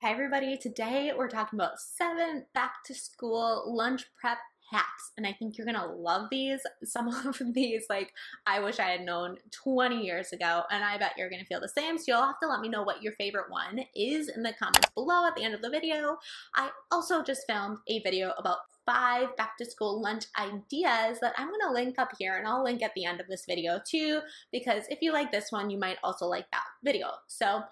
Hi everybody, today we're talking about 7 back to school lunch prep hacks, and I think you're gonna love these. Some of these, I wish I had known 20 years ago, and I bet you're gonna feel the same, so you'll have to let me know what your favorite one is in the comments below at the end of the video. I also just filmed a video about 5 back to school lunch ideas that I'm gonna link up here, and I'll link at the end of this video too, because if you like this one, you might also like that video. So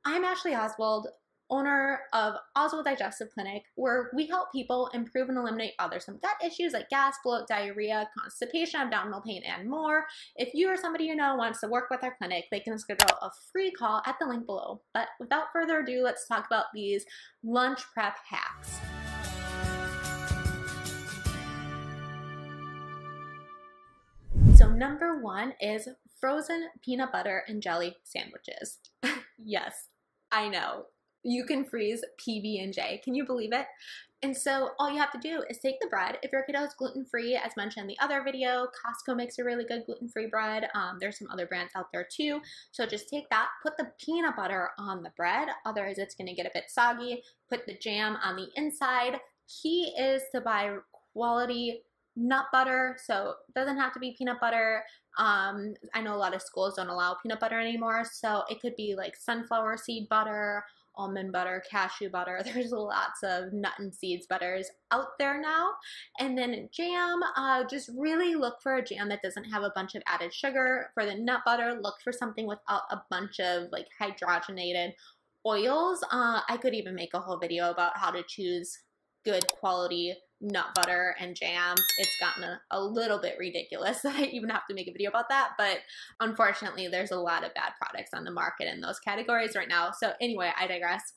I'm Ashley Oswald, owner of Oswald Digestive Clinic, where we help people improve and eliminate bothersome gut issues like gas, bloat, diarrhea, constipation, abdominal pain, and more. If you or somebody you know wants to work with our clinic, they can schedule a free call at the link below. But without further ado, let's talk about these lunch prep hacks. So number 1 is frozen peanut butter and jelly sandwiches. Yes, I know. You can freeze PB&J. Can you believe it? And so all you have to do is take the bread. If your kiddo is gluten-free, as mentioned in the other video, Costco makes a really good gluten-free bread. There's some other brands out there too. So just take that, put the peanut butter on the bread. Otherwise, it's going to get a bit soggy. Put the jam on the inside. Key is to buy quality nut butter, so it doesn't have to be peanut butter. I know a lot of schools don't allow peanut butter anymore, so it could be like sunflower seed butter, almond butter, cashew butter. There's lots of nut and seeds butters out there now. And then jam, just really look for a jam that doesn't have a bunch of added sugar. For the nut butter, look for something without a bunch of like hydrogenated oils. I could even make a whole video about how to choose good quality nut butter and jams. It's gotten a little bit ridiculous that I even have to make a video about that, but unfortunately there's a lot of bad products on the market in those categories right now. So anyway, I digress.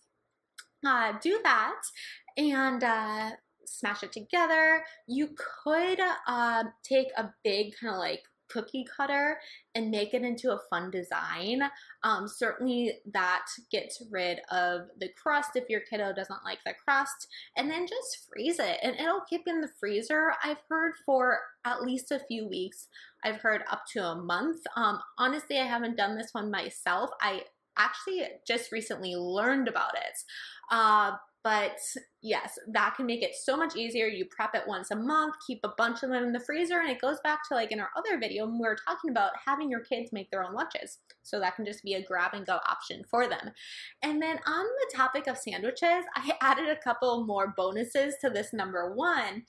Do that and smash it together. You could take a big kind of like cookie cutter and make it into a fun design. Certainly that gets rid of the crust if your kiddo doesn't like the crust, and then just freeze it and it'll keep in the freezer. I've heard for at least a few weeks. I've heard up to a month. Honestly, I haven't done this one myself. I actually just recently learned about it. But yes, that can make it so much easier. You prep it once a month, keep a bunch of them in the freezer, and it goes back to like in our other video when we were talking about having your kids make their own lunches. So that can just be a grab and go option for them. And then on the topic of sandwiches, I added a couple more bonuses to this number 1.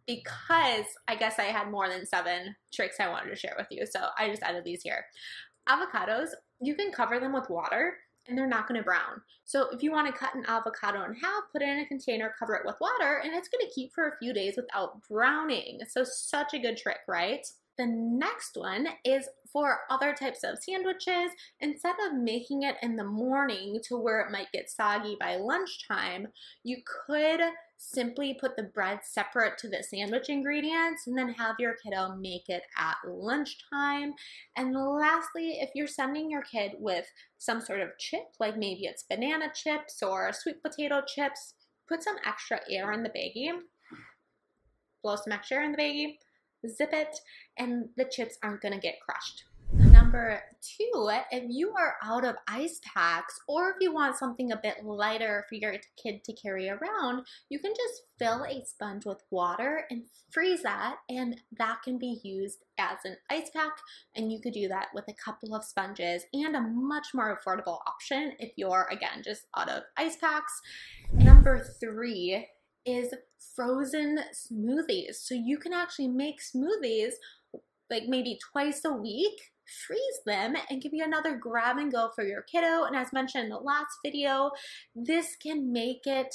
Because I guess I had more than 7 tricks I wanted to share with you. So I just added these here. Avocados, you can cover them with water and they're not going to brown. So if you want to cut an avocado in half, put it in a container, cover it with water, and it's going to keep for a few days without browning. So such a good trick, right? The next one is for other types of sandwiches. Instead of making it in the morning to where it might get soggy by lunchtime, you could simply put the bread separate to the sandwich ingredients and then have your kiddo make it at lunchtime. And lastly, if you're sending your kid with some sort of chip, like maybe it's banana chips or sweet potato chips, put some extra air in the baggie, blow some extra air in the baggie, zip it, and the chips aren't gonna get crushed. Number 2, if you are out of ice packs or if you want something a bit lighter for your kid to carry around, you can just fill a sponge with water and freeze that, and that can be used as an ice pack, and you could do that with a couple of sponges and a much more affordable option if you're, again, just out of ice packs. Number 3 is frozen smoothies. So you can actually make smoothies like maybe twice a week, freeze them, and give you another grab and go for your kiddo. And as mentioned in the last video, this can make it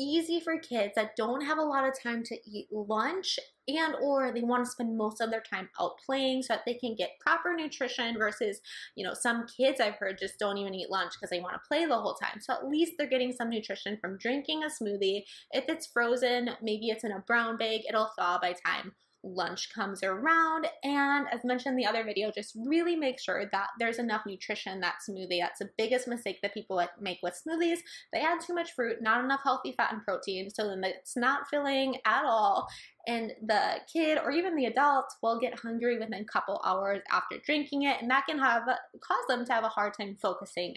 easy for kids that don't have a lot of time to eat lunch and or they want to spend most of their time out playing so that they can get proper nutrition versus, you know, some kids I've heard just don't even eat lunch because they want to play the whole time. So at least they're getting some nutrition from drinking a smoothie. If it's frozen, maybe it's in a brown bag, it'll thaw by time lunch comes around. And as mentioned in the other video, just really make sure that there's enough nutrition in that smoothie. That's the biggest mistake that people make with smoothies. They add too much fruit, not enough healthy fat and protein, so then it's not filling at all. And the kid or even the adult will get hungry within a couple hours after drinking it, and that can cause them to have a hard time focusing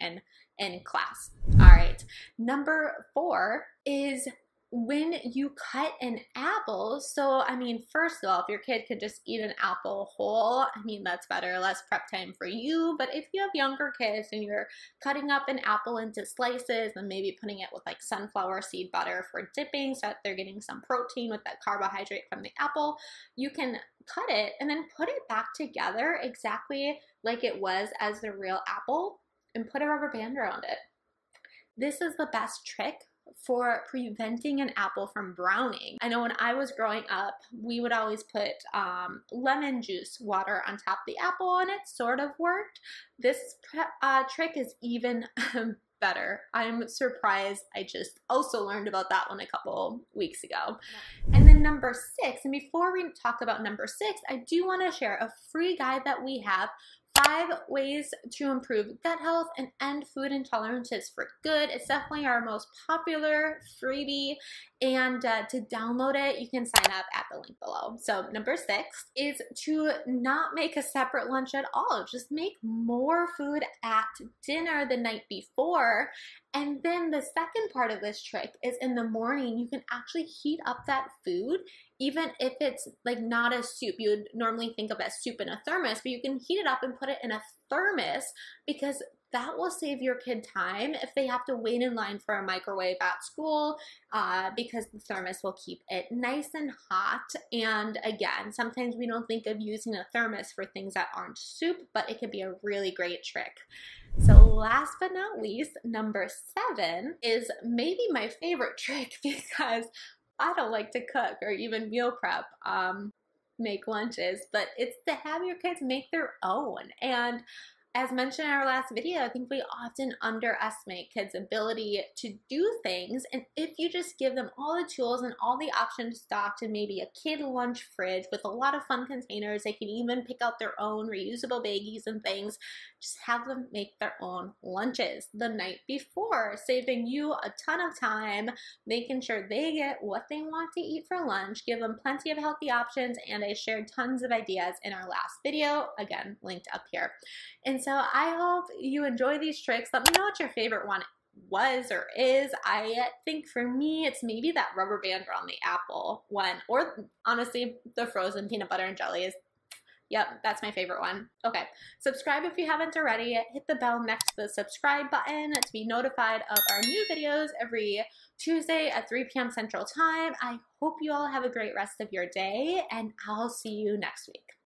in class. All right, number 4 is when you cut an apple. So, I mean, first of all, if your kid could just eat an apple whole, I mean, that's better, less prep time for you. But if you have younger kids and you're cutting up an apple into slices and maybe putting it with like sunflower seed butter for dipping so that they're getting some protein with that carbohydrate from the apple, you can cut it and then put it back together exactly like it was as the real apple and put a rubber band around it. This is the best trick for preventing an apple from browning. I know when I was growing up, we would always put lemon juice water on top of the apple, and it sort of worked. This trick is even better. I'm surprised I just also learned about that one a couple weeks ago. And then number 6, and before we talk about number 6, I do want to share a free guide that we have, 5 ways to improve gut health and end food intolerances for good. It's definitely our most popular freebie, and to download it, you can sign up at the link below. So number 6 is to not make a separate lunch at all. Just make more food at dinner the night before. And then the second part of this trick is in the morning, you can actually heat up that food, even if it's like not a soup. You would normally think of as soup in a thermos, but you can heat it up and put it in a thermos, because that will save your kid time if they have to wait in line for a microwave at school, because the thermos will keep it nice and hot. And again, sometimes we don't think of using a thermos for things that aren't soup, but it could be a really great trick. So last but not least, number 7 is maybe my favorite trick, because I don't like to cook or even meal prep, make lunches, but it's to have your kids make their own. And as mentioned in our last video, I think we often underestimate kids' ability to do things, and if you just give them all the tools and all the options stocked and maybe a kid lunch fridge with a lot of fun containers, they can even pick out their own reusable baggies and things, just have them make their own lunches the night before, saving you a ton of time, making sure they get what they want to eat for lunch, give them plenty of healthy options, and I shared tons of ideas in our last video, again, linked up here. And so I hope you enjoy these tricks. Let me know what your favorite one was or is. I think for me, it's maybe that rubber band around the apple one, or honestly, the frozen peanut butter and jelly is, yep, that's my favorite one. Okay, subscribe if you haven't already. Hit the bell next to the subscribe button to be notified of our new videos every Tuesday at 3 p.m. Central Time. I hope you all have a great rest of your day, and I'll see you next week.